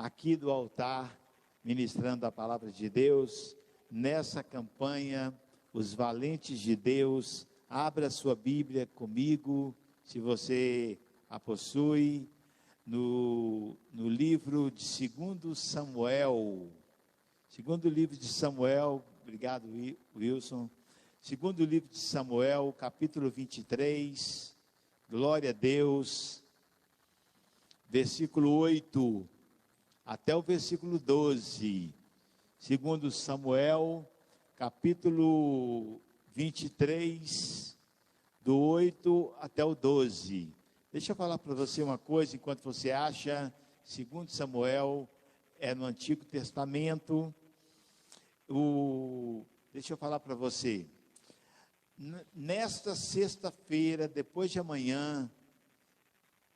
aqui do altar, ministrando a palavra de Deus, nessa campanha, Os Valentes de Deus. Abra sua Bíblia comigo, se você a possui, no livro de 2 Samuel, segundo livro de Samuel, obrigado Wilson, segundo livro de Samuel, capítulo 23, glória a Deus, versículo 8, até o versículo 12, segundo Samuel, capítulo 23, do 8 até o 12, deixa eu falar para você uma coisa, enquanto você acha, segundo Samuel, é no Antigo Testamento, deixa eu falar para você, nesta sexta-feira, depois de amanhã,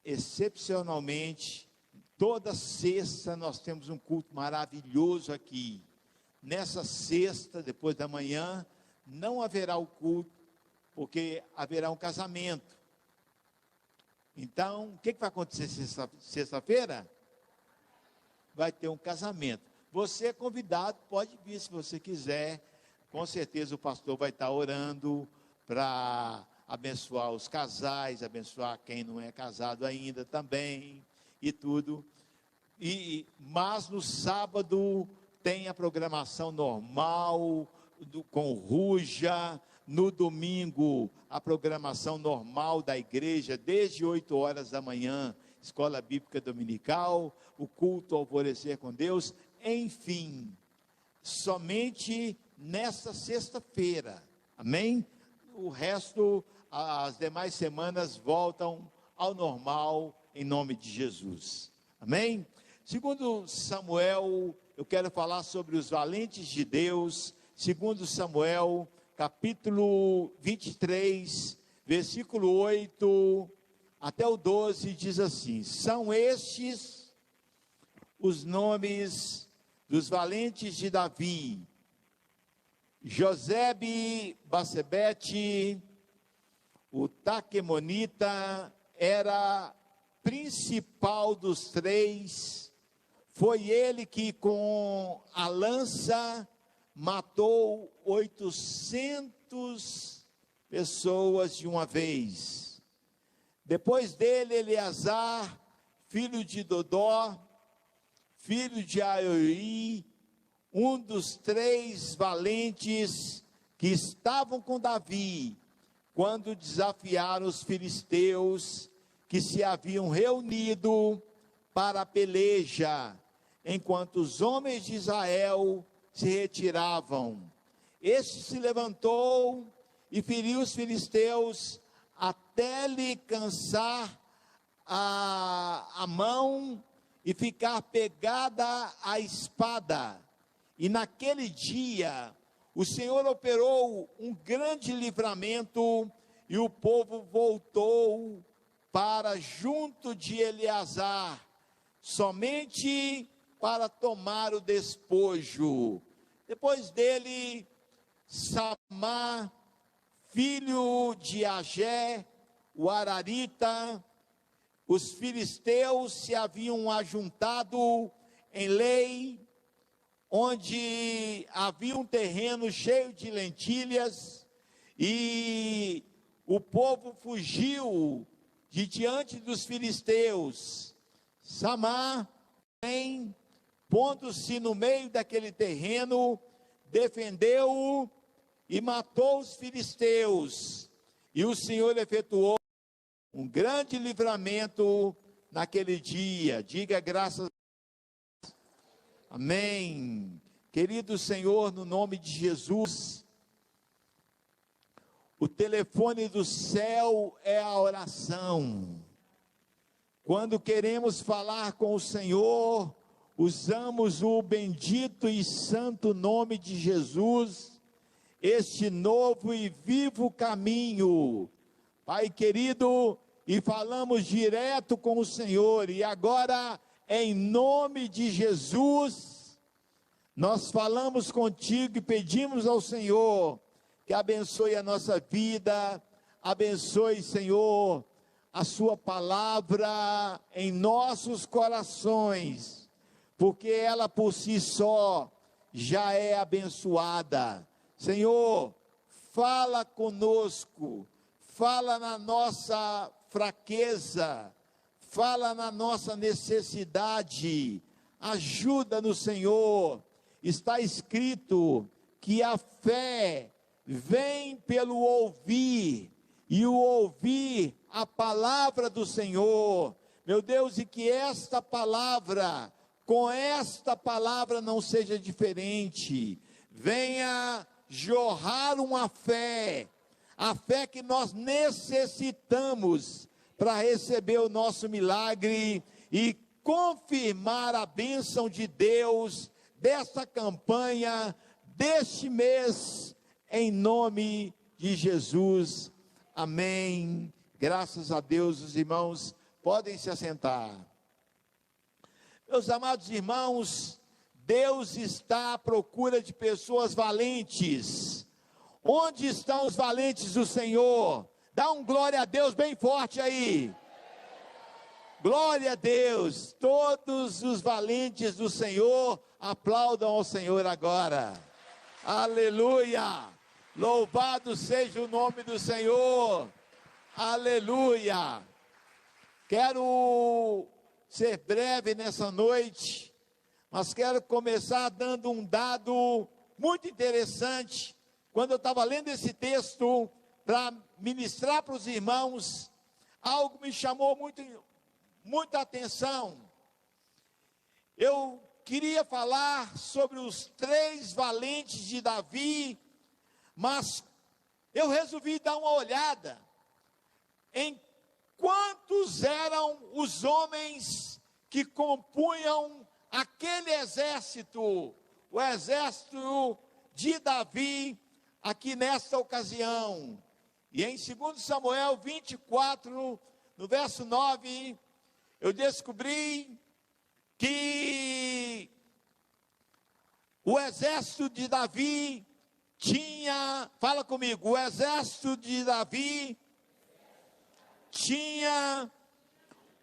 excepcionalmente, toda sexta nós temos um culto maravilhoso aqui. Nessa sexta, depois da manhã, não haverá o culto, porque haverá um casamento. Então, o que vai acontecer sexta-feira? Vai ter um casamento. Você é convidado, pode vir se você quiser. Com certeza o pastor vai estar orando para abençoar os casais, abençoar quem não é casado ainda também, e tudo. Mas no sábado tem a programação normal, com Ruja. No domingo, a programação normal da igreja, desde 8 horas da manhã, escola bíblica dominical, o culto ao alvorecer com Deus, enfim, somente nesta sexta-feira, amém? O resto, as demais semanas voltam ao normal, em nome de Jesus, amém? Segundo Samuel, eu quero falar sobre os valentes de Deus. Segundo Samuel, capítulo 23, versículo 8 até o 12, diz assim: são estes os nomes dos valentes de Davi: Josebe-Basebete, o Taquemonita, era principal dos 3, foi ele que com a lança matou 800 pessoas de uma vez. Depois dele, Eleazar, filho de Dodó, filho de Aioi, um dos 3 valentes que estavam com Davi, quando desafiaram os filisteus, que se haviam reunido para a peleja, enquanto os homens de Israel se retiravam. Este se levantou e feriu os filisteus até lhe cansar a mão e ficar pegada à espada. E naquele dia o Senhor operou um grande livramento e o povo voltou para junto de Eleazar, somente para tomar o despojo. Depois dele, Samá, filho de Agé, o Ararita, os filisteus se haviam ajuntado em Lei, onde havia um terreno cheio de lentilhas, e o povo fugiu de diante dos filisteus. Samá, pondo-se no meio daquele terreno, defendeu-o e matou os filisteus, e o Senhor efetuou um grande livramento naquele dia. Diga graças a Deus. Amém. Querido Senhor, no nome de Jesus, o telefone do céu é a oração. Quando queremos falar com o Senhor, usamos o bendito e santo nome de Jesus, este novo e vivo caminho, Pai querido, e falamos direto com o Senhor. E agora, em nome de Jesus, nós falamos contigo e pedimos ao Senhor que abençoe a nossa vida, abençoe, Senhor, a sua palavra em nossos corações. porque ela por si só já é abençoada. Senhor, fala conosco, fala na nossa fraqueza, fala na nossa necessidade, ajuda-nos, Senhor. Está escrito que a fé vem pelo ouvir, e o ouvir a palavra do Senhor. Meu Deus, e que esta palavra, com esta palavra não seja diferente, venha jorrar uma fé, a fé que nós necessitamos para receber o nosso milagre e confirmar a bênção de Deus desta campanha, deste mês, em nome de Jesus, amém. Graças a Deus. Os irmãos podem se assentar. Meus amados irmãos, Deus está à procura de pessoas valentes. Onde estão os valentes do Senhor? Dá um glória a Deus bem forte aí. Glória a Deus. Todos os valentes do Senhor aplaudam ao Senhor agora. Aleluia. Louvado seja o nome do Senhor. Aleluia. Quero ser breve nessa noite, mas quero começar dando um dado muito interessante. Quando eu estava lendo esse texto para ministrar para os irmãos, algo me chamou muita atenção. Eu queria falar sobre os 3 valentes de Davi, mas eu resolvi dar uma olhada em quantos eram os homens que compunham aquele exército, o exército de Davi, aqui nesta ocasião. E em 2 Samuel 24, no verso 9, eu descobri que o exército de Davi tinha, fala comigo, o exército de Davi tinha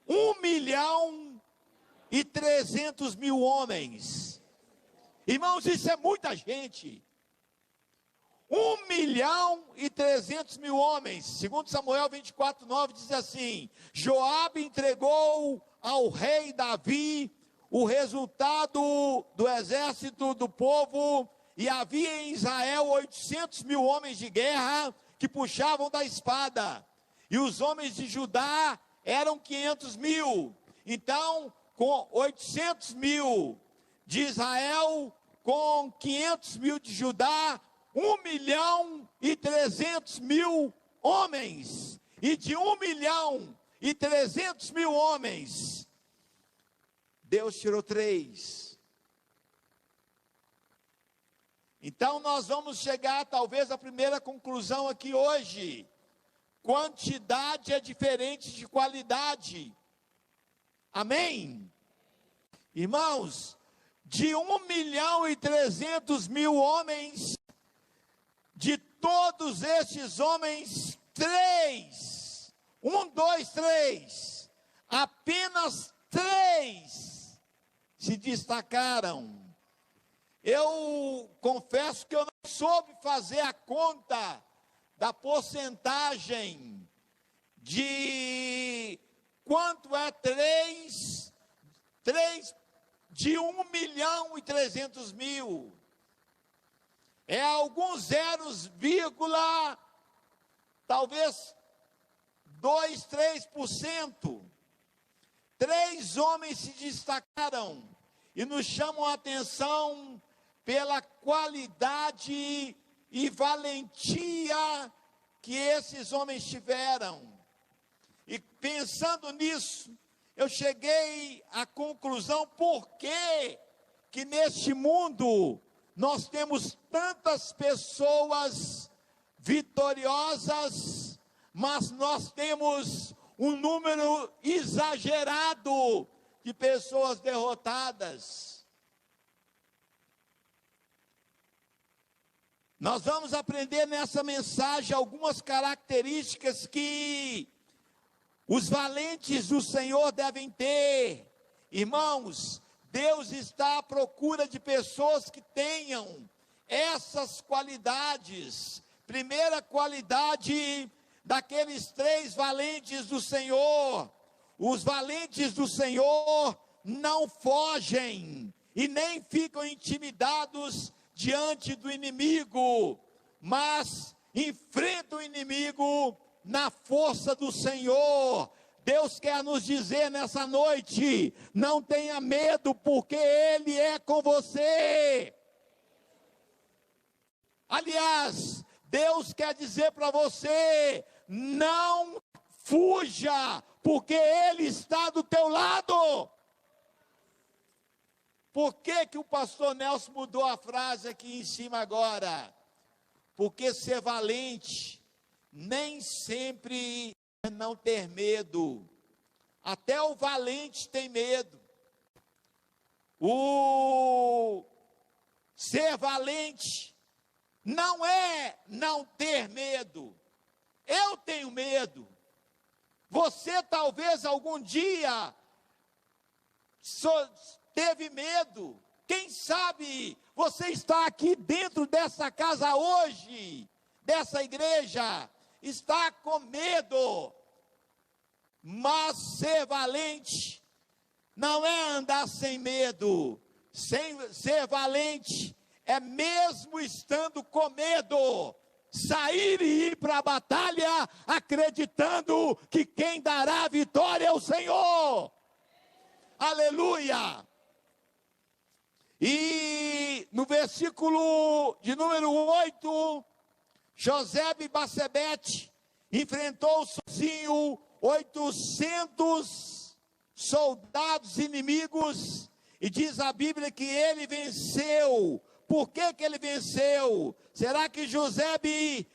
1.300.000 homens. Irmãos, isso é muita gente. 1.300.000 homens. Segundo Samuel 24:9 diz assim: Joabe entregou ao rei Davi o resultado do exército do povo, e havia em Israel 800.000 homens de guerra que puxavam da espada, e os homens de Judá eram 500.000. Então, com 800.000 de Israel, com 500.000 de Judá, 1.300.000 homens. E de 1.300.000 homens, Deus tirou 3. Então nós vamos chegar talvez à primeira conclusão aqui hoje: quantidade é diferente de qualidade. Amém? Irmãos, de 1.300.000 homens, de todos estes homens, 3, 1, 2, 3, apenas 3 se destacaram. Eu confesso que eu não soube fazer a conta da porcentagem de quanto é 3 de 1.300.000. É alguns zeros, vírgula, talvez 2, 3%. 3 homens se destacaram e nos chamam a atenção pela qualidade e valentia que esses homens tiveram. E pensando nisso, eu cheguei à conclusão: por que neste mundo nós temos tantas pessoas vitoriosas, mas nós temos um número exagerado de pessoas derrotadas? Nós vamos aprender nessa mensagem algumas características que os valentes do Senhor devem ter. Irmãos, Deus está à procura de pessoas que tenham essas qualidades. Primeira qualidade daqueles 3 valentes do Senhor: os valentes do Senhor não fogem e nem ficam intimidados diante do inimigo, mas enfrentam o inimigo na força do Senhor. Deus quer nos dizer nessa noite: não tenha medo, porque Ele é com você. Aliás, Deus quer dizer para você: não fuja, porque Ele está do teu lado. Por que que o pastor Nelson mudou a frase aqui em cima agora? Porque ser valente nem sempre é não ter medo. Até o valente tem medo. O ser valente não é não ter medo. Eu tenho medo. Você talvez algum dia teve medo. Quem sabe você está aqui dentro dessa casa hoje, dessa igreja, está com medo. Mas ser valente não é andar sem medo. Ser valente é, mesmo estando com medo, sair e ir para a batalha, acreditando que quem dará a vitória é o Senhor. Aleluia! E no versículo de número 8, José e Basebete enfrentou sozinho 800 soldados inimigos, e diz a Bíblia que ele venceu. Por que que ele venceu? Será que José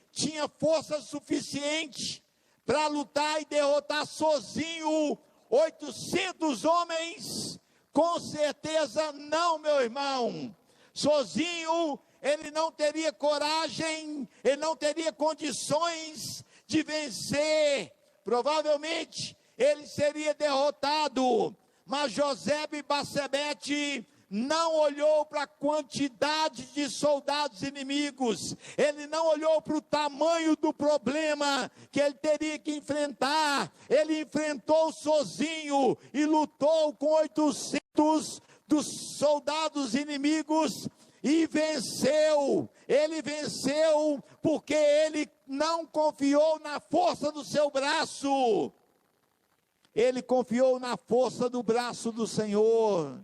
tinha força suficiente para lutar e derrotar sozinho 800 homens? Com certeza não, meu irmão. Sozinho ele não teria coragem, ele não teria condições de vencer. Provavelmente ele seria derrotado. Mas José e Basebete não olhou para a quantidade de soldados inimigos, ele não olhou para o tamanho do problema que ele teria que enfrentar. Ele enfrentou sozinho e lutou com 800 dos soldados inimigos e venceu. Ele venceu porque ele não confiou na força do seu braço, ele confiou na força do braço do Senhor.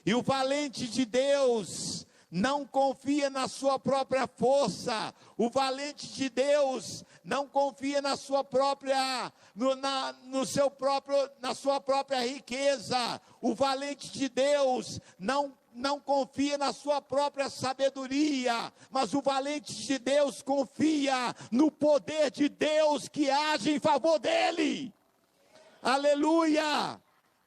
E o valente de Deus não confia na sua própria força. O valente de Deus não confia na sua própria, na sua própria riqueza. O valente de Deus não confia na sua própria sabedoria, mas o valente de Deus confia no poder de Deus que age em favor dele. Aleluia!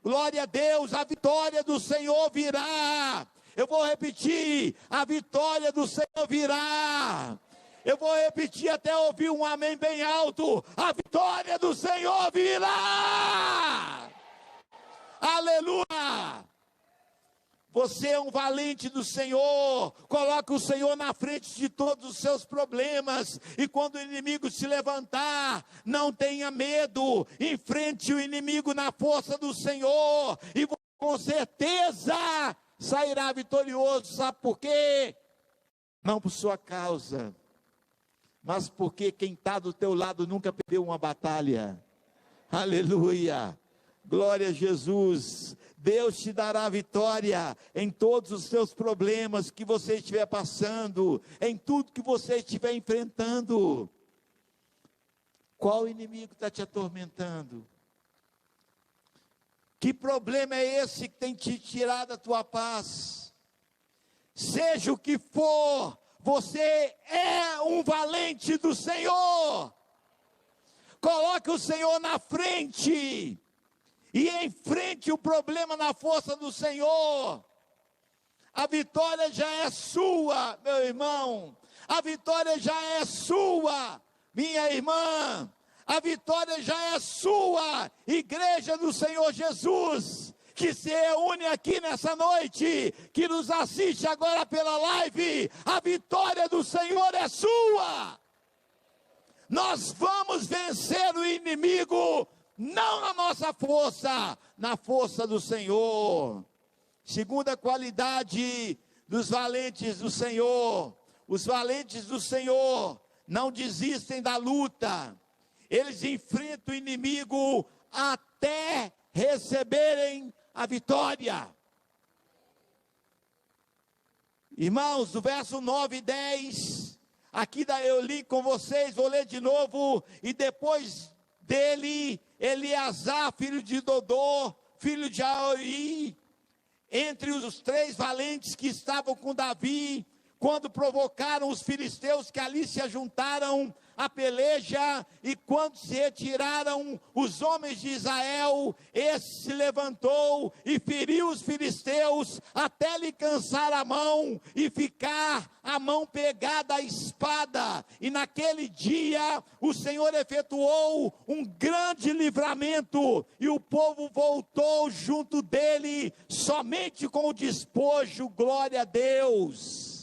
Glória a Deus, a vitória do Senhor virá. Eu vou repetir, a vitória do Senhor virá. Eu vou repetir até ouvir um amém bem alto. A vitória do Senhor virá. Aleluia! Você é um valente do Senhor. Coloque o Senhor na frente de todos os seus problemas. E quando o inimigo se levantar, não tenha medo. Enfrente o inimigo na força do Senhor. E você, com certeza, sairá vitorioso. Sabe por quê? Não por sua causa, mas porque quem está do teu lado nunca perdeu uma batalha. Aleluia! Glória a Jesus. Deus te dará vitória em todos os seus problemas que você estiver passando, em tudo que você estiver enfrentando. Qual inimigo está te atormentando? Que problema é esse que tem te tirado a tua paz? Seja o que for, você é um valente do Senhor. Coloque o Senhor na frente e enfrente o problema na força do Senhor. A vitória já é sua, meu irmão. A vitória já é sua, minha irmã. A vitória já é sua, igreja do Senhor Jesus. que se reúne aqui nessa noite, que nos assiste agora pela live, a vitória do Senhor é sua. Nós vamos vencer o inimigo, não na nossa força, na força do Senhor. Segunda qualidade dos valentes do Senhor: os valentes do Senhor não desistem da luta, eles enfrentam o inimigo até receberem a vitória. Irmãos, do verso 9 e 10, aqui eu li com vocês, vou ler de novo. E depois dele, Eleazar, filho de Dodô, filho de Aori, entre os 3 valentes que estavam com Davi, quando provocaram os filisteus que ali se ajuntaram à peleja, e quando se retiraram os homens de Israel, esse se levantou e feriu os filisteus até lhe cansar a mão e ficar a mão pegada à espada. E naquele dia o Senhor efetuou um grande livramento, e o povo voltou junto dele somente com o despojo. Glória a Deus.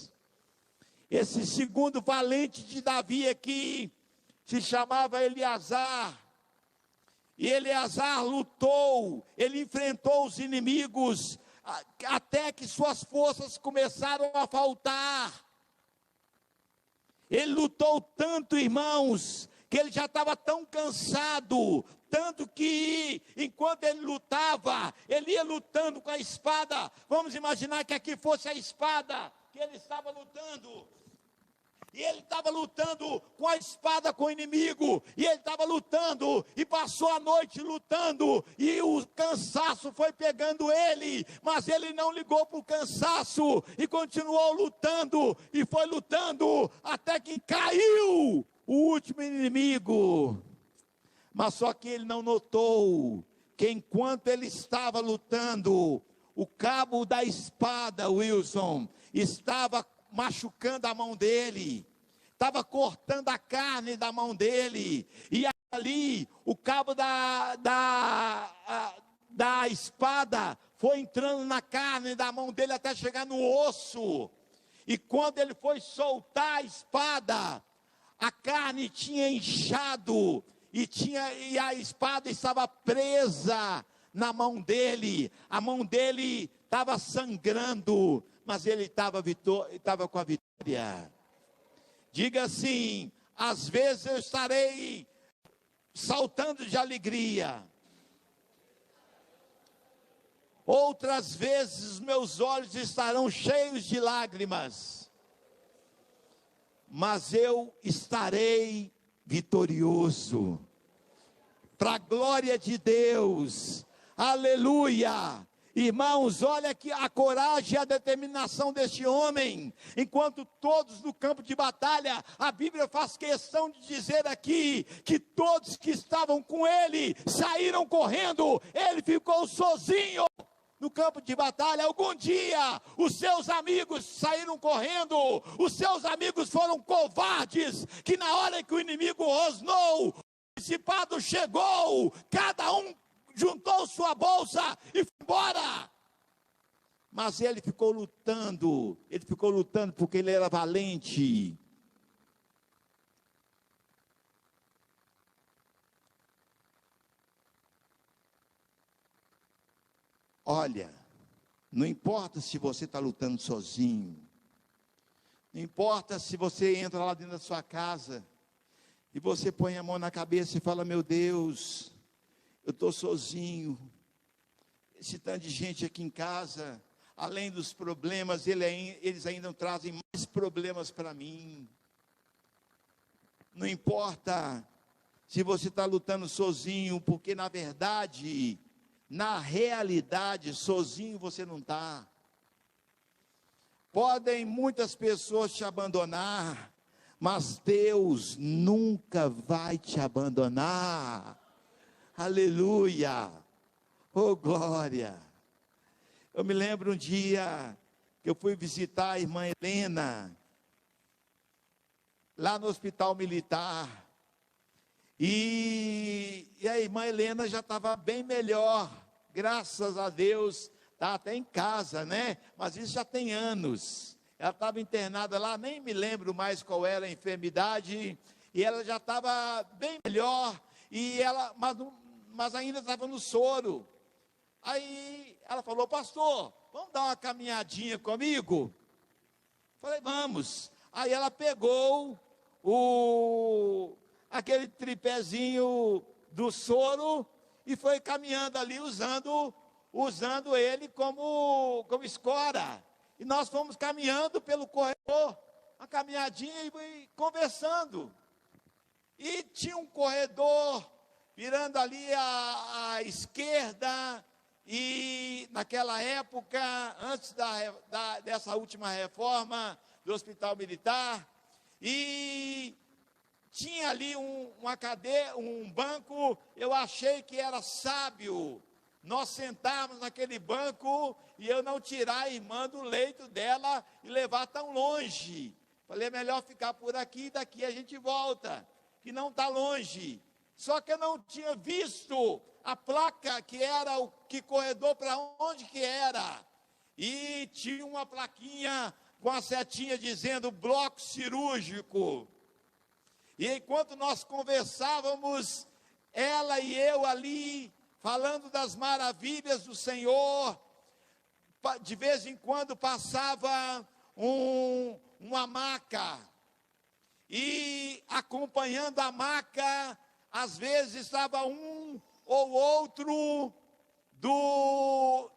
Esse segundo valente de Davi aqui se chamava Eleazar. E Eleazar lutou, ele enfrentou os inimigos, até que suas forças começaram a faltar. Ele lutou tanto, irmãos, que ele já estava tão cansado, tanto que enquanto ele lutava, ele ia lutando com a espada. Vamos imaginar que aqui fosse a espada que ele estava lutando. E ele estava lutando com a espada com o inimigo, e ele estava lutando, e passou a noite lutando, e o cansaço foi pegando ele, mas ele não ligou para o cansaço, e continuou lutando, e foi lutando, até que caiu o último inimigo. Mas só que ele não notou, que enquanto ele estava lutando, o cabo da espada, Wilson, estava machucando a mão dele, estava cortando a carne da mão dele, e ali o cabo da espada foi entrando na carne da mão dele até chegar no osso, e quando ele foi soltar a espada, a carne tinha inchado, e a espada estava presa na mão dele, a mão dele estava sangrando, mas ele estava com a vitória. Diga assim: às vezes eu estarei saltando de alegria, outras vezes meus olhos estarão cheios de lágrimas, mas eu estarei vitorioso, para a glória de Deus. Aleluia! Irmãos, olha aqui a coragem e a determinação deste homem. Enquanto todos no campo de batalha, a Bíblia faz questão de dizer aqui, que todos que estavam com ele, saíram correndo, ele ficou sozinho no campo de batalha. Algum dia, os seus amigos saíram correndo, os seus amigos foram covardes, que na hora que o inimigo rosnou, o principado chegou, cada um juntou sua bolsa e foi embora. Mas ele ficou lutando porque ele era valente. Olha, não importa se você está lutando sozinho, não importa se você entra lá dentro da sua casa, e você põe a mão na cabeça e fala: meu Deus, eu estou sozinho, esse tanto de gente aqui em casa, além dos problemas, eles ainda trazem mais problemas para mim. Não importa se você está lutando sozinho, porque na verdade, na realidade, sozinho você não está. Podem muitas pessoas te abandonar, mas Deus nunca vai te abandonar. Aleluia, oh glória. Eu me lembro um dia que eu fui visitar a irmã Helena, lá no hospital militar, e a irmã Helena já estava bem melhor graças a Deus, está até em casa, né? Mas isso já tem anos. Ela estava internada lá, nem me lembro mais qual era a enfermidade, e ela já estava bem melhor, mas ainda estava no soro. Aí ela falou: pastor, vamos dar uma caminhadinha comigo? Falei: vamos. Aí ela pegou aquele tripézinho do soro e foi caminhando ali usando ele como escora. E nós fomos caminhando pelo corredor, uma caminhadinha e conversando. E tinha um corredor virando ali à esquerda, e naquela época, antes dessa última reforma do Hospital Militar, e tinha ali uma cadeira, um banco. Eu achei que era sábio nós sentarmos naquele banco e eu não tirar a irmã do leito dela e levar tão longe. Falei: é melhor ficar por aqui, daqui a gente volta, que não está longe. Só que eu não tinha visto a placa, que corredor para onde que era. E tinha uma plaquinha com a setinha dizendo bloco cirúrgico. E enquanto nós conversávamos, ela e eu ali, falando das maravilhas do Senhor, de vez em quando passava uma maca, e acompanhando a maca, às vezes estava um ou outro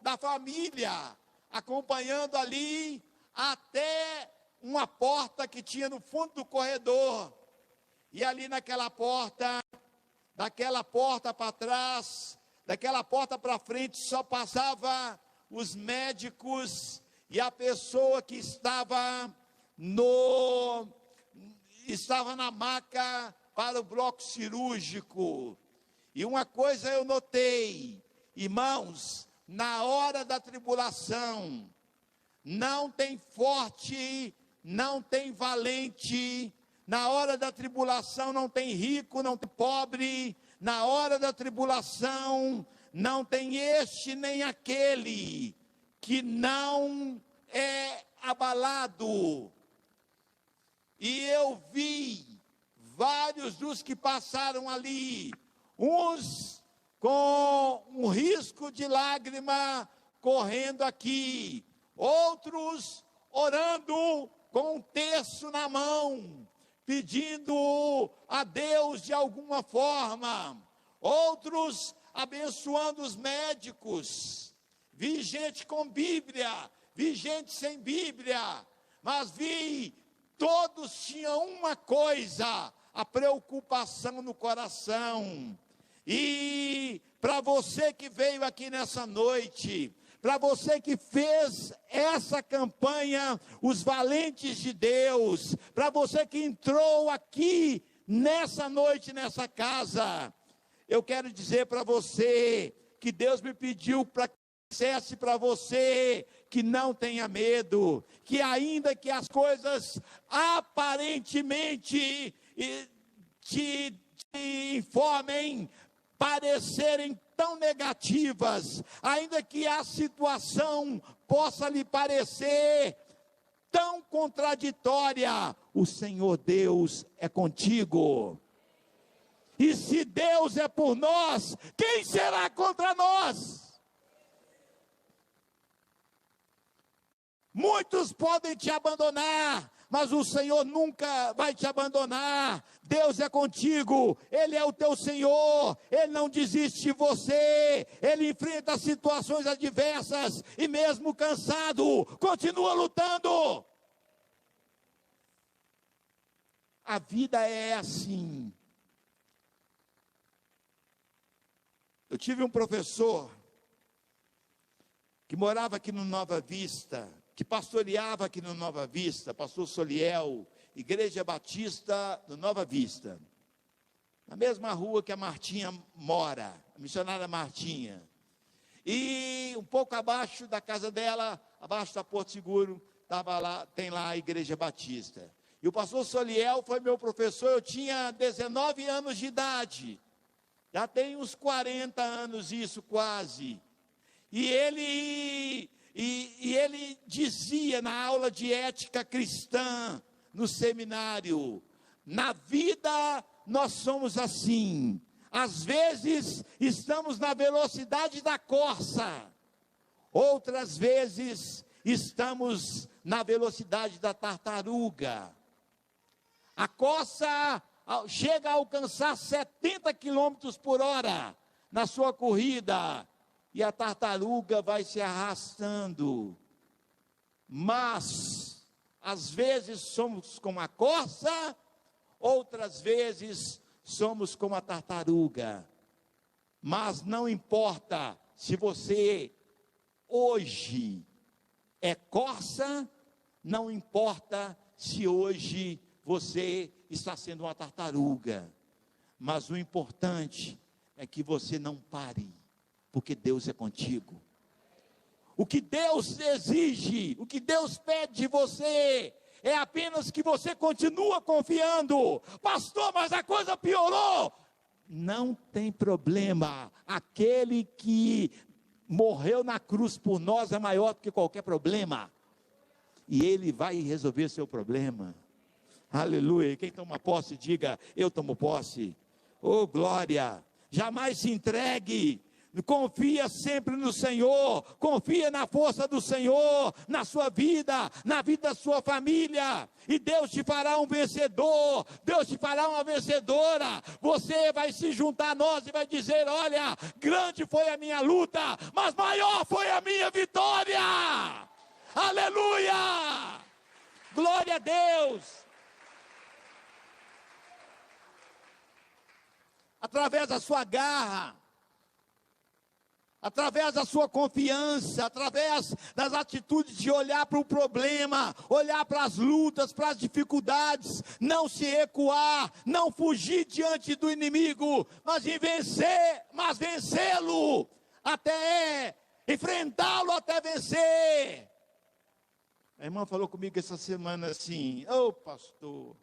da família, acompanhando ali até uma porta que tinha no fundo do corredor. E ali naquela porta, daquela porta para trás, daquela porta para frente, só passava os médicos e a pessoa que estava na maca para o bloco cirúrgico. E uma coisa eu notei, irmãos: na hora da tribulação, não tem forte, não tem valente. Na hora da tribulação não tem rico, não tem pobre. Na hora da tribulação não tem este nem aquele que não é abalado. E eu vi vários dos que passaram ali, uns com um risco de lágrima correndo aqui, outros orando com um terço na mão, pedindo a Deus de alguma forma, outros abençoando os médicos. Vi gente com Bíblia, vi gente sem Bíblia, mas todos tinham uma coisa: a preocupação no coração. E para você que veio aqui nessa noite, para você que fez essa campanha, os valentes de Deus, para você que entrou aqui nessa noite, nessa casa, eu quero dizer para você que Deus me pediu para que dissesse para você que não tenha medo, que ainda que as coisas aparentemente te informem, parecerem tão negativas, ainda que a situação possa lhe parecer tão contraditória, o Senhor Deus é contigo. E se Deus é por nós, quem será contra nós? Muitos podem te abandonar, mas o Senhor nunca vai te abandonar. Deus é contigo, Ele é o teu Senhor, Ele não desiste de você, Ele enfrenta situações adversas e mesmo cansado, continua lutando. A vida é assim. Eu tive um professor que morava aqui no Nova Vista, que pastoreava aqui no Nova Vista, pastor Soliel, Igreja Batista no Nova Vista, na mesma rua que a Martinha mora, a missionária Martinha. E um pouco abaixo da casa dela, abaixo da Porto Seguro, tem lá a Igreja Batista. E o pastor Soliel foi meu professor, eu tinha 19 anos de idade. Já tem uns 40 anos isso, quase. E ele dizia na aula de ética cristã, no seminário: na vida nós somos assim, às vezes estamos na velocidade da corça, outras vezes estamos na velocidade da tartaruga. A corça chega a alcançar 70 quilômetros por hora na sua corrida, e a tartaruga vai se arrastando. Mas, às vezes somos como a corça, outras vezes somos como a tartaruga. Mas não importa se você hoje é corça, não importa se hoje você está sendo uma tartaruga, mas o importante é que você não pare, porque Deus é contigo. O que Deus exige, o que Deus pede de você, é apenas que você continue confiando. Pastor, mas a coisa piorou. Não tem problema, aquele que morreu na cruz por nós é maior do que qualquer problema, e Ele vai resolver seu problema. Aleluia. Quem toma posse, diga: eu tomo posse. Oh, glória. Jamais se entregue. Confia sempre no Senhor, confia na força do Senhor, na sua vida, na vida da sua família, e Deus te fará um vencedor, Deus te fará uma vencedora. Você vai se juntar a nós e vai dizer: olha, grande foi a minha luta, mas maior foi a minha vitória. Aleluia, glória a Deus. Através da sua garra, através da sua confiança, através das atitudes de olhar para o problema, olhar para as lutas, para as dificuldades, não se recuar, não fugir diante do inimigo, mas vencê-lo, até enfrentá-lo até vencer. A irmã falou comigo essa semana assim: ô pastor,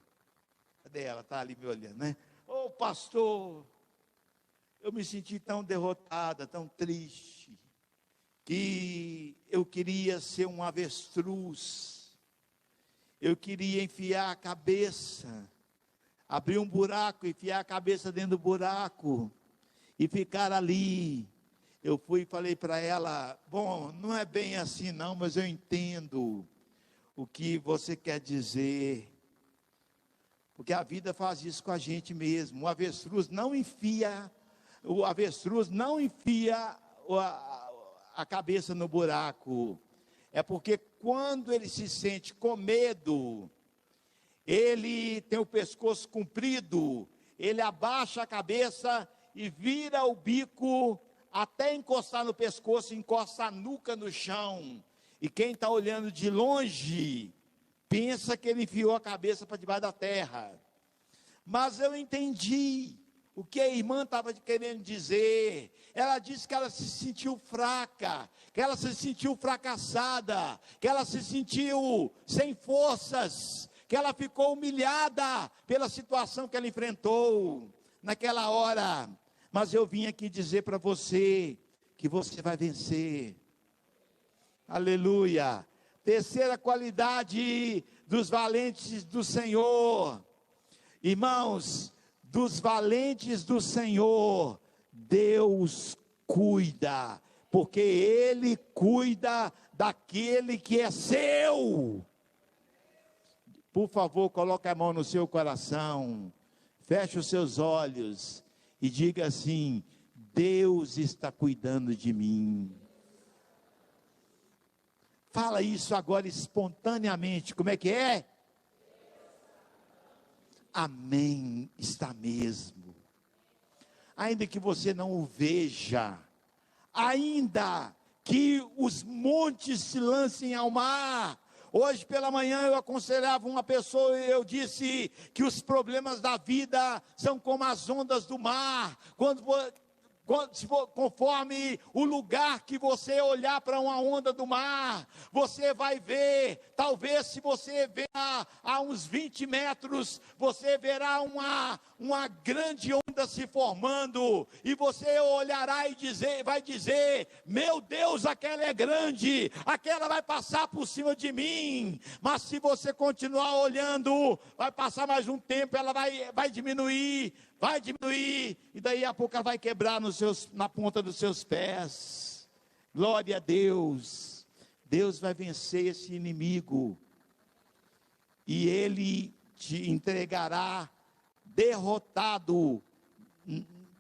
cadê ela? Está ali me olhando, né? Ô pastor, eu me senti tão derrotada, tão triste, que eu queria ser um avestruz, eu queria enfiar a cabeça, abrir um buraco, enfiar a cabeça dentro do buraco, e ficar ali. Eu fui e falei para ela: bom, não é bem assim não, mas eu entendo o que você quer dizer, porque a vida faz isso com a gente mesmo. O avestruz não enfia a cabeça no buraco. É porque quando ele se sente com medo, ele tem o pescoço comprido, ele abaixa a cabeça e vira o bico até encostar no pescoço, encosta a nuca no chão. E quem está olhando de longe pensa que ele enfiou a cabeça para debaixo da terra. Mas eu entendi o que a irmã estava querendo dizer. Ela disse que ela se sentiu fraca, que ela se sentiu fracassada, que ela se sentiu sem forças, que ela ficou humilhada pela situação que ela enfrentou naquela hora. Mas eu vim aqui dizer para você que você vai vencer. Aleluia. Terceira qualidade dos valentes do Senhor. Irmãos, dos valentes do Senhor, Deus cuida, porque Ele cuida daquele que é seu. Por favor, coloque a mão no seu coração, feche os seus olhos e diga assim: Deus está cuidando de mim. Fala isso agora espontaneamente. Como é que é? Amém, está mesmo. Ainda que você não o veja, ainda que os montes se lancem ao mar. Hoje pela manhã eu aconselhava uma pessoa e eu disse que os problemas da vida são como as ondas do mar. Conforme o lugar que você olhar para uma onda do mar, você vai ver, talvez se você ver a uns 20 metros, você verá uma grande onda se formando, e você olhará e vai dizer: meu Deus, aquela é grande, aquela vai passar por cima de mim. Mas se você continuar olhando, vai passar mais um tempo, ela vai diminuir, e daí a pouco ela vai quebrar na ponta dos seus pés. Glória a Deus. Deus vai vencer esse inimigo, e Ele te entregará derrotado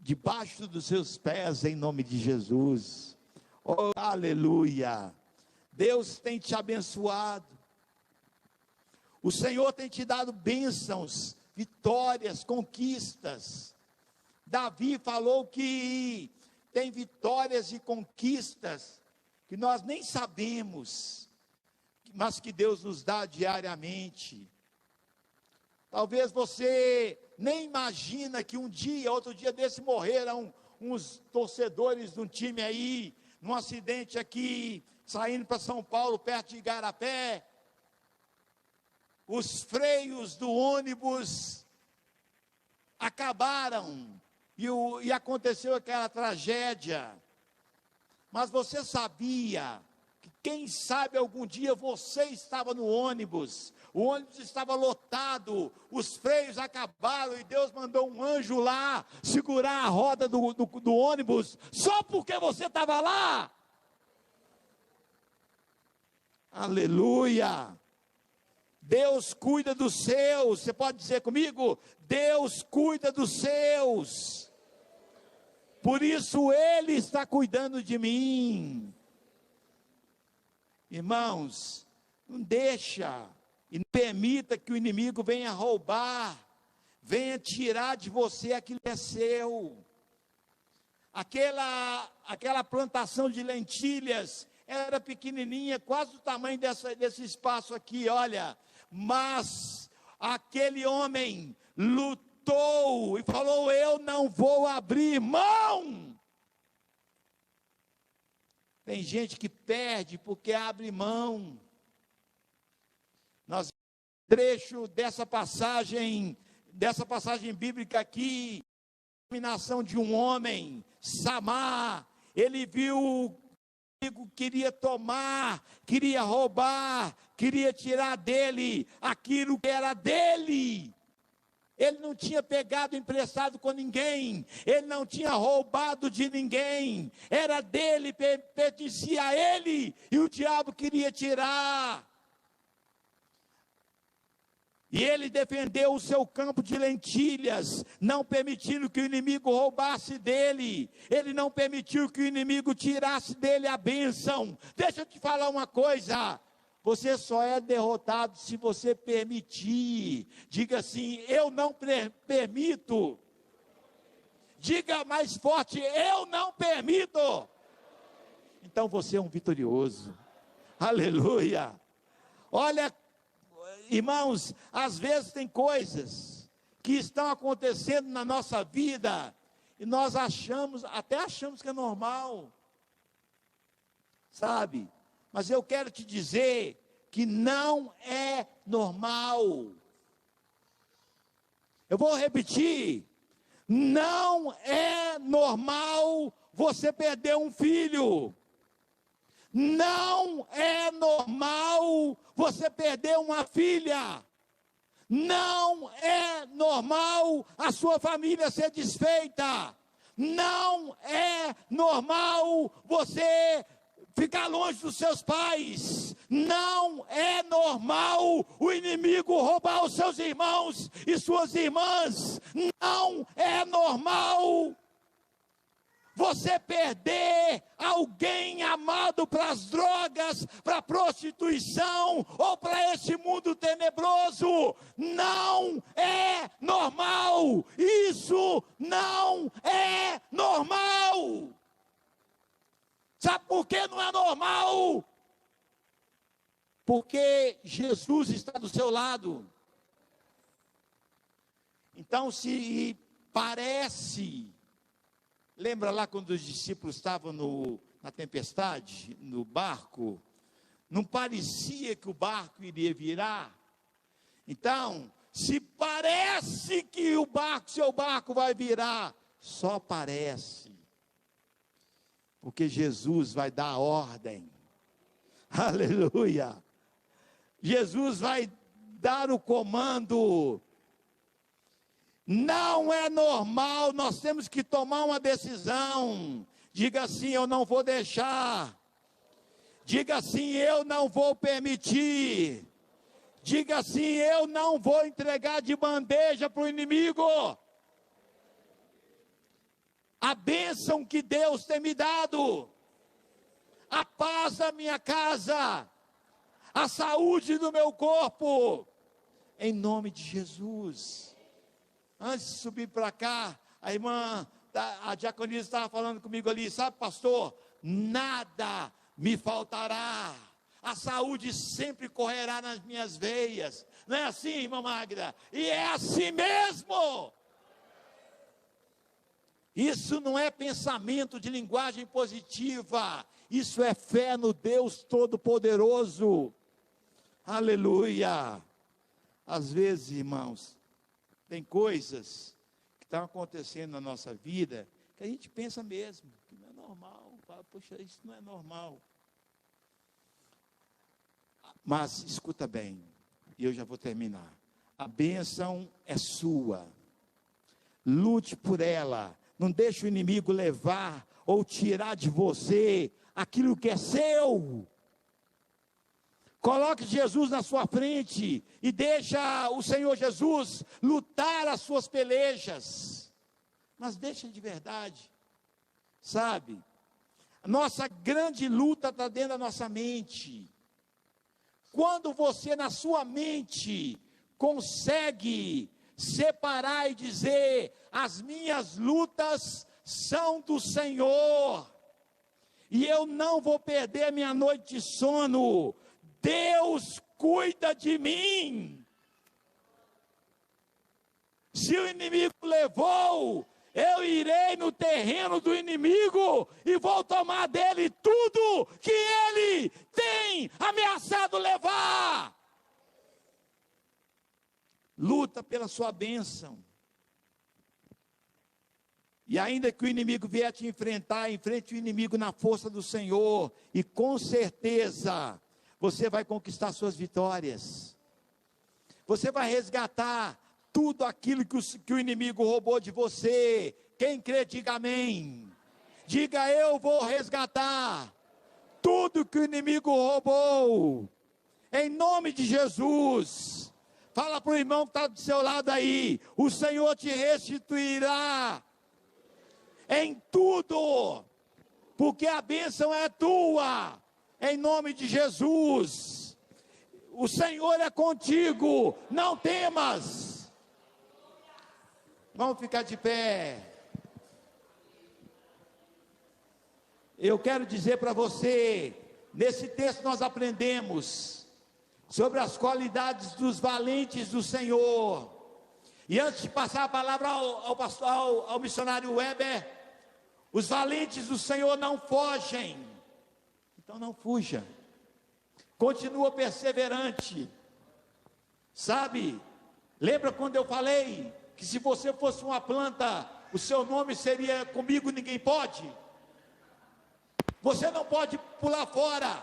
debaixo dos seus pés, em nome de Jesus. Oh, aleluia. Deus tem te abençoado, o Senhor tem te dado bênçãos, vitórias, conquistas. Davi falou que tem vitórias e conquistas que nós nem sabemos, mas que Deus nos dá diariamente. Talvez você nem imagina que outro dia desse, morreram uns torcedores de um time aí, num acidente aqui, saindo para São Paulo, perto de Igarapé. Os freios do ônibus acabaram, e aconteceu aquela tragédia. Mas você sabia que, quem sabe, algum dia você estava no ônibus, o ônibus estava lotado, os freios acabaram, e Deus mandou um anjo lá segurar a roda do ônibus, só porque você estava lá? Aleluia! Deus cuida dos seus. Você pode dizer comigo: Deus cuida dos seus. Por isso Ele está cuidando de mim. Irmãos, não deixa e não permita que o inimigo venha roubar, venha tirar de você aquilo que é seu. Aquela plantação de lentilhas era pequenininha, quase o tamanho desse espaço aqui, olha. Mas aquele homem lutou e falou: eu não vou abrir mão. Tem gente que perde porque abre mão. Nós trecho dessa passagem bíblica aqui, a dominação de um homem, Samar. Ele viu, queria tomar, queria roubar, queria tirar dele aquilo que era dele. Ele não tinha pegado emprestado com ninguém, ele não tinha roubado de ninguém, era dele, pertencia a ele, e o diabo queria tirar. E ele defendeu o seu campo de lentilhas, não permitindo que o inimigo roubasse dele. Ele não permitiu que o inimigo tirasse dele a bênção. Deixa eu te falar uma coisa: você só é derrotado se você permitir. Diga assim: eu não permito. Diga mais forte: eu não permito. Então você é um vitorioso. Aleluia. Olha, irmãos, às vezes tem coisas que estão acontecendo na nossa vida e nós até achamos que é normal, sabe? Mas eu quero te dizer que não é normal. Eu vou repetir: não é normal você perder um filho. Não é normal você perder uma filha. Não é normal a sua família ser desfeita. Não é normal você ficar longe dos seus pais. Não é normal o inimigo roubar os seus irmãos e suas irmãs. Não é normal você perder alguém amado para as drogas, para a prostituição ou para esse mundo tenebroso. Não é normal. Isso não é normal. Sabe por que não é normal? Porque Jesus está do seu lado. Então, se parece... Lembra lá quando os discípulos estavam na tempestade, no barco? Não parecia que o barco iria virar. Então, Se parece que seu barco vai virar, só parece. Porque Jesus vai dar a ordem. Aleluia. Jesus vai dar o comando. Não é normal, nós temos que tomar uma decisão. Diga assim: eu não vou deixar. Diga assim: eu não vou permitir. Diga assim: eu não vou entregar de bandeja para o inimigo a bênção que Deus tem me dado, a paz da minha casa, a saúde do meu corpo, em nome de Jesus. Antes de subir para cá, a irmã, a diaconisa estava falando comigo ali, sabe, pastor, nada me faltará, a saúde sempre correrá nas minhas veias. Não é assim, irmã Magda? E é assim mesmo. Isso não é pensamento de linguagem positiva, isso é fé no Deus Todo-Poderoso. Aleluia. Às vezes, irmãos, tem coisas que estão acontecendo na nossa vida que a gente pensa mesmo que não é normal. Fala, poxa, isso não é normal. Mas escuta bem, e eu já vou terminar. A bênção é sua. Lute por ela. Não deixe o inimigo levar ou tirar de você aquilo que é seu. Coloque Jesus na sua frente e deixa o Senhor Jesus lutar as suas pelejas. Mas deixa de verdade. Sabe? A nossa grande luta está dentro da nossa mente. Quando você na sua mente consegue separar e dizer: as minhas lutas são do Senhor, e eu não vou perder minha noite de sono, Deus cuida de mim. Se o inimigo levou, eu irei no terreno do inimigo e vou tomar dele tudo que ele tem ameaçado levar. Luta pela sua bênção. E ainda que o inimigo vier te enfrentar, enfrente o inimigo na força do Senhor, e com certeza você vai conquistar suas vitórias. Você vai resgatar tudo aquilo que o inimigo roubou de você. Quem crê, diga amém. Diga: eu vou resgatar tudo que o inimigo roubou, em nome de Jesus. Fala para o irmão que está do seu lado aí: o Senhor te restituirá em tudo, porque a bênção é tua, em nome de Jesus. O Senhor é contigo, não temas. Vamos ficar de pé. Eu quero dizer para você, nesse texto nós aprendemos sobre as qualidades dos valentes do Senhor. E antes de passar a palavra ao missionário Weber, os valentes do Senhor não fogem. Então não fuja. Continua perseverante. Sabe? Lembra quando eu falei que se você fosse uma planta, o seu nome seria Comigo Ninguém Pode? Você não pode pular fora.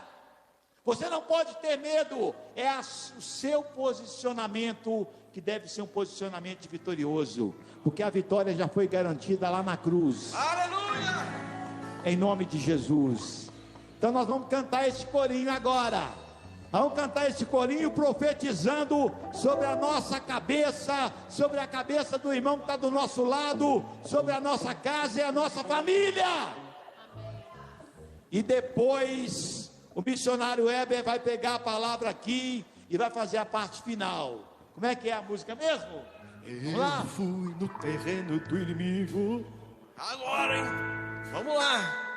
Você não pode ter medo. É o seu posicionamento que deve ser um posicionamento vitorioso, porque a vitória já foi garantida lá na cruz. Aleluia! Em nome de Jesus. Então nós vamos cantar esse corinho agora. Vamos cantar esse corinho profetizando sobre a nossa cabeça, sobre a cabeça do irmão que está do nosso lado, sobre a nossa casa e a nossa família. E depois o missionário Weber vai pegar a palavra aqui e vai fazer a parte final. Como é que é a música mesmo? Vamos lá? Eu fui no terreno do inimigo. Agora, hein? Vamos lá.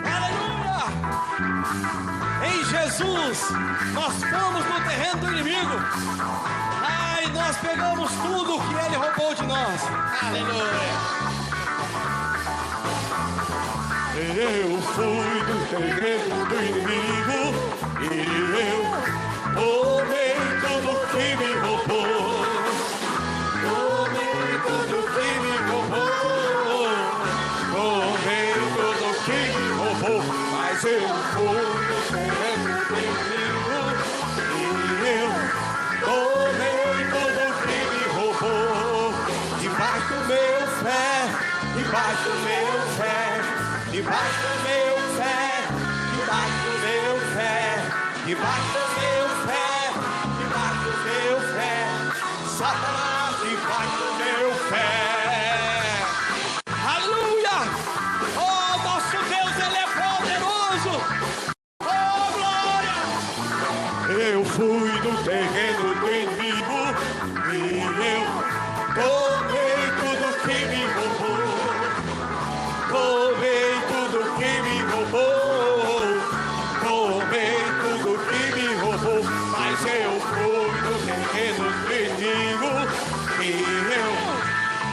Aleluia! Em Jesus, nós fomos no terreno do inimigo. Ai, nós pegamos tudo que ele roubou de nós. Aleluia! Eu fui no terreno do inimigo. E eu tomei tudo que me roubou. Tomei tudo que me roubou. Tomei tudo que me roubou. Mas eu fui no terreno do inimigo. E eu tomei tudo que me roubou. Debaixo do meu pé, debaixo do meu pé, debaixo do meu pé, debaixo do meu pé, debaixo do meu pé, debaixo do meu pé, Satanás debaixo do meu pé. Aleluia! Oh, nosso Deus, Ele é poderoso! Oh, glória! Eu fui no terreno do inimigo e eu tomei tudo que me roubou. Tomei tudo que me roubou. Tomei tudo que me roubou. Mas eu fui no terreno do inimigo e eu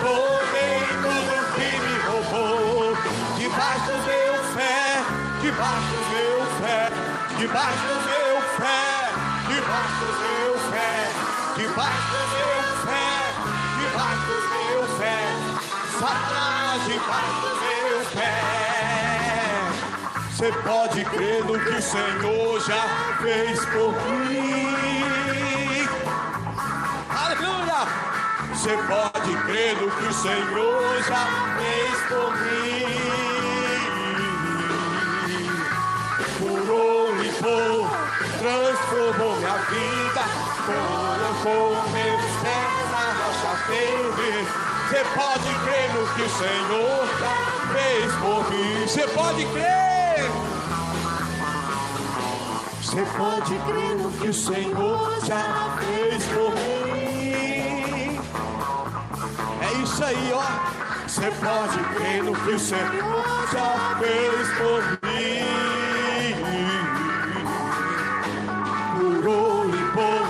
tomei tudo que me roubou. Debaixo do meu pé, debaixo do meu pé, debaixo do meu pé, debaixo do meu pé, debaixo do meu pé, debaixo do meu pé, Satanás debaixo do meu pé. Você pode crer no que o Senhor já fez por mim. Aleluia! Você pode crer no que o Senhor já fez por mim. Curou, limpou, transformou minha vida, colocou meus pés na rocha firme. Você pode crer no que o Senhor já fez por mim. Você pode crer. Você pode crer no que o Senhor já fez por mim. É isso aí, ó. Você pode crer no que o Senhor já fez por mim. Curou, limpou,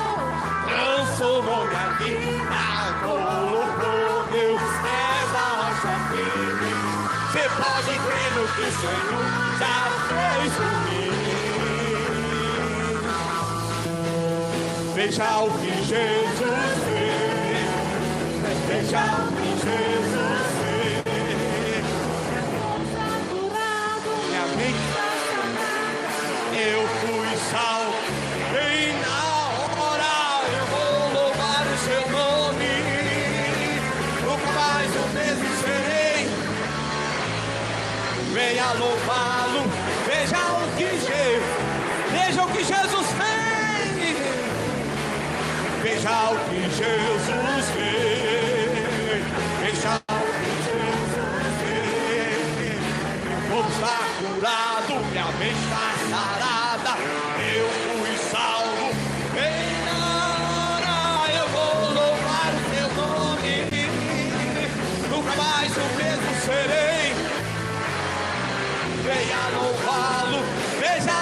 transformou minha vida, colocou meus pés na rocha firme. Você pode crer no que o Senhor já fez por mim. Veja o que Jesus fez. Veja o que Jesus fez. Minha mente, eu fui salvo. Bem na hora eu vou louvar o seu nome. Nunca mais o mesmo serei. Venha louvá-lo. Veja o que Jesus fez. Veja o que Jesus fez. Veja o que Jesus fez. Meu corpo está curado, minha mente está sarada. Eu fui salvo. Bem na hora eu vou louvar o teu nome. Nunca mais o mesmo serei. Venha louvá-lo. Veja